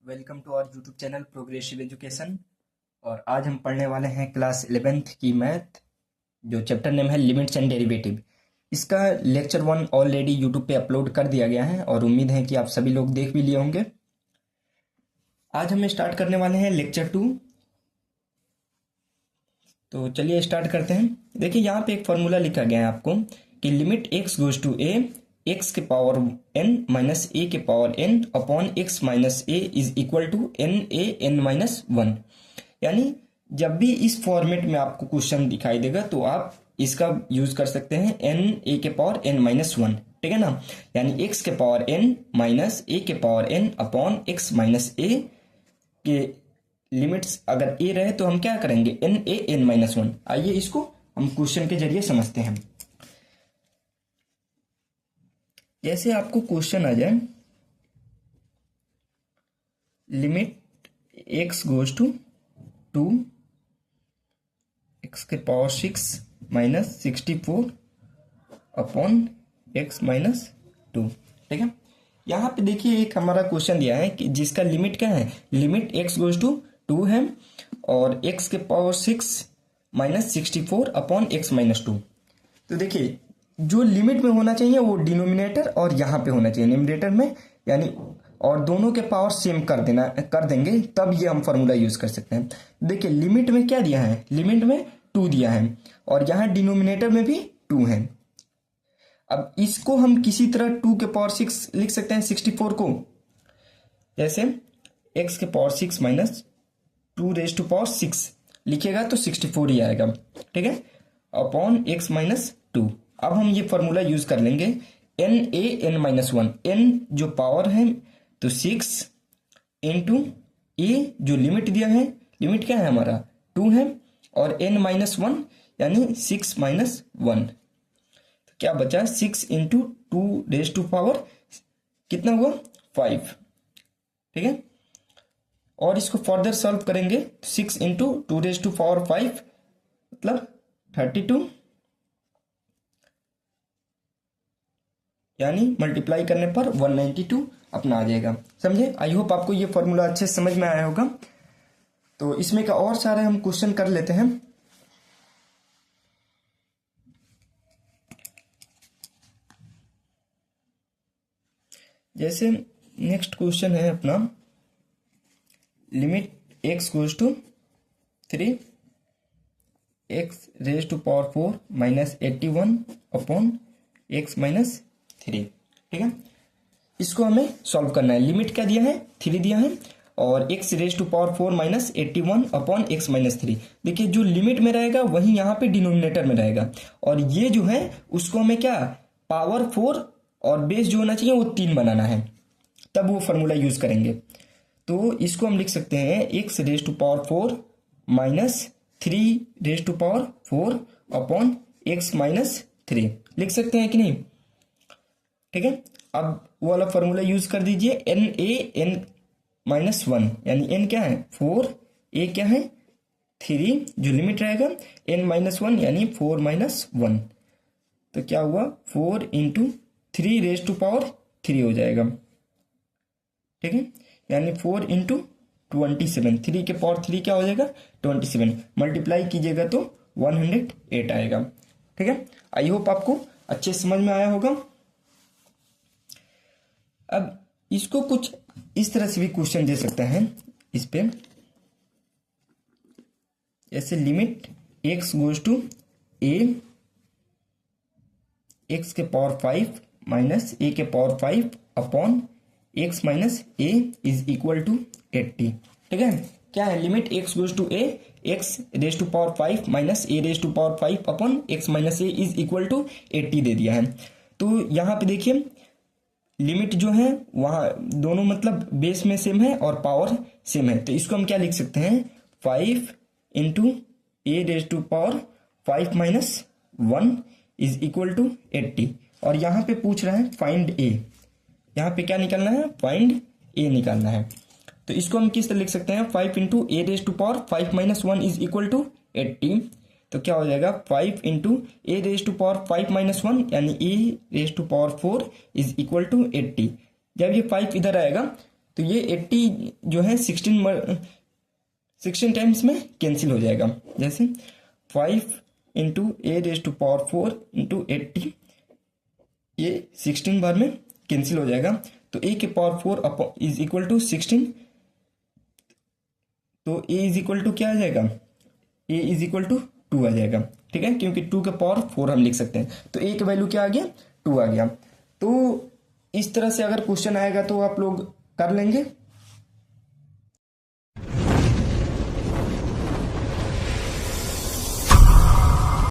Welcome to our YouTube channel progressive education. और आज हम पढ़ने वाले हैं क्लास 11th की मैथ, जो चैप्टर नेम है लिमिट्स एंड डेरिवेटिव। इसका लेक्चर 1 ऑलरेडी यूट्यूब पे अपलोड कर दिया गया है और उम्मीद है कि आप सभी लोग देख भी लिए होंगे। आज हम स्टार्ट करने वाले हैं लेक्चर 2। तो चलिए स्टार्ट करते हैं। देखिए यहाँ पे एक फॉर्मूला लिखा गया है आपको कि limit x goes to a x के पावर n माइनस a के power n upon x minus a is equal to n a n minus 1। यानी जब भी इस फॉर्मेट में आपको क्वेश्चन दिखाई देगा तो आप इसका यूज कर सकते हैं n a के पावर n माइनस 1, ठीक है ना। यानी x के पावर n माइनस a के power n upon x minus a के लिमिट्स अगर a रहे तो हम क्या करेंगे n a n माइनस 1। आइए इसको हम क्वेश्चन के जरिए समझते हैं। जैसे आपको क्वेश्चन आ जाए limit x goes to 2 x के power 6 minus 64 upon x minus 2, ठीक है। यहाँ पे देखिए एक हमारा क्वेश्चन दिया है कि जिसका लिमिट क्या है, लिमिट x गोज टू 2 है और x के power 6 minus 64 upon x minus 2। तो देखिए जो लिमिट में होना चाहिए वो डिनोमिनेटर और यहाँ पे होना चाहिए न्यूमरेटर में, यानी और दोनों के पावर सेम कर देंगे तब ये हम फॉर्मूला यूज कर सकते हैं। देखिए लिमिट में क्या दिया है, लिमिट में 2 दिया है और यहाँ डिनोमिनेटर में भी 2 है। अब इसको हम किसी तरह 2 के पावर 6 लिख सकते हैं 64 को, जैसे x के power 6 minus 2 raise to power 6 लिखेगा तो 64 ही आएगा, ठीक है, अपॉन x माइनस 2। अब हम ये फॉर्मूला यूज कर लेंगे n a n minus 1। n जो पावर है तो 6 इंटू a जो लिमिट दिया है, लिमिट क्या है हमारा 2 है, और n माइनस 1 यानी 6 माइनस 1। तो क्या बचा 6 इंटू 2 रेज टू पावर कितना हुआ 5, ठीक है। और इसको फर्दर सॉल्व करेंगे 6 इंटू 2 रेज टू पावर 5 मतलब 32, यानी मल्टीप्लाई करने पर 192 अपना आ जाएगा। समझे? आई होप आपको ये फॉर्मूला अच्छे से समझ में आया होगा। तो इसमें का और सारे हम क्वेश्चन कर लेते हैं। जैसे नेक्स्ट क्वेश्चन है अपना limit x goes to 3 x raise to power 4 minus 81 upon x minus 3, ठीक है। इसको हमें सॉल्व करना है। लिमिट क्या दिया है 3 दिया है और x raise to power 4 minus 81 upon x minus 3। देखिए जो लिमिट में रहेगा वही यहाँ पे डिनोमिनेटर में रहेगा और ये जो है उसको हमें क्या पावर 4 और बेस जो होना चाहिए वो 3 बनाना है, तब वो फॉर्मूला यूज करेंगे। तो इसको हम लिख सकते हैं x raise to power 4 minus 3 raise to power 4 upon x minus 3 लिख सकते हैं कि नहीं, ठीक है। अब वो वाला फॉर्मूला यूज कर दीजिए n a n माइनस 1, यानी n क्या है 4, a क्या है 3, जो लिमिट रहेगा n माइनस 1 यानी 4 माइनस 1। तो क्या हुआ 4 इंटू 3 रेज टू पावर 3 हो जाएगा, ठीक है, यानी 4 इंटू 27, 3 के पावर 3 क्या हो जाएगा 27, मल्टीप्लाई कीजिएगा तो 108 आएगा, ठीक है। आई होप आपको अच्छे समझ में आया होगा। अब इसको कुछ इस तरह से भी क्वेश्चन दे सकते हैं इस पे, जैसे limit x goes to a x के पावर 5 माइनस a के power 5 upon x minus a is equal to 80, ठीक है। क्या है limit x goes to a x raise to power 5 minus a raise to power 5 upon x minus a is equal to 80 दे दिया है। तो यहाँ पे देखिए लिमिट जो है वहां दोनों मतलब बेस में सेम है और पावर सेम है, तो इसको हम क्या लिख सकते हैं 5 into a raise to power 5 minus 1 is equal to 80। और यहाँ पे पूछ रहा है फाइंड ए, यहाँ पे क्या निकालना है फाइंड ए निकालना है। तो इसको हम किस तरह लिख सकते हैं 5 into a raise to power 5 minus 1 is equal to 80। तो क्या हो जाएगा 5 into a raise to power 5 minus 1 यानी a raise to power 4 is equal to 80। जब ये 5 इधर आएगा तो ये 80 जो है 16 टाइम्स में कैंसिल हो जाएगा। जैसे 5 into a raise to power 4 into 80, ये 16 बार में कैंसिल हो जाएगा। तो ए के पावर 4 इज इक्वल टू 16, तो ए इज इक्वल टू क्या आ जाएगा, ए इज इक्वल टू 2 आ जाएगा। ठीक है, क्योंकि 2 के पावर 4 हम लिख सकते हैं, तो ए की वैल्यू क्या आ गया, 2 आ गया। तो इस तरह से अगर क्वेश्चन आएगा तो आप लोग कर लेंगे।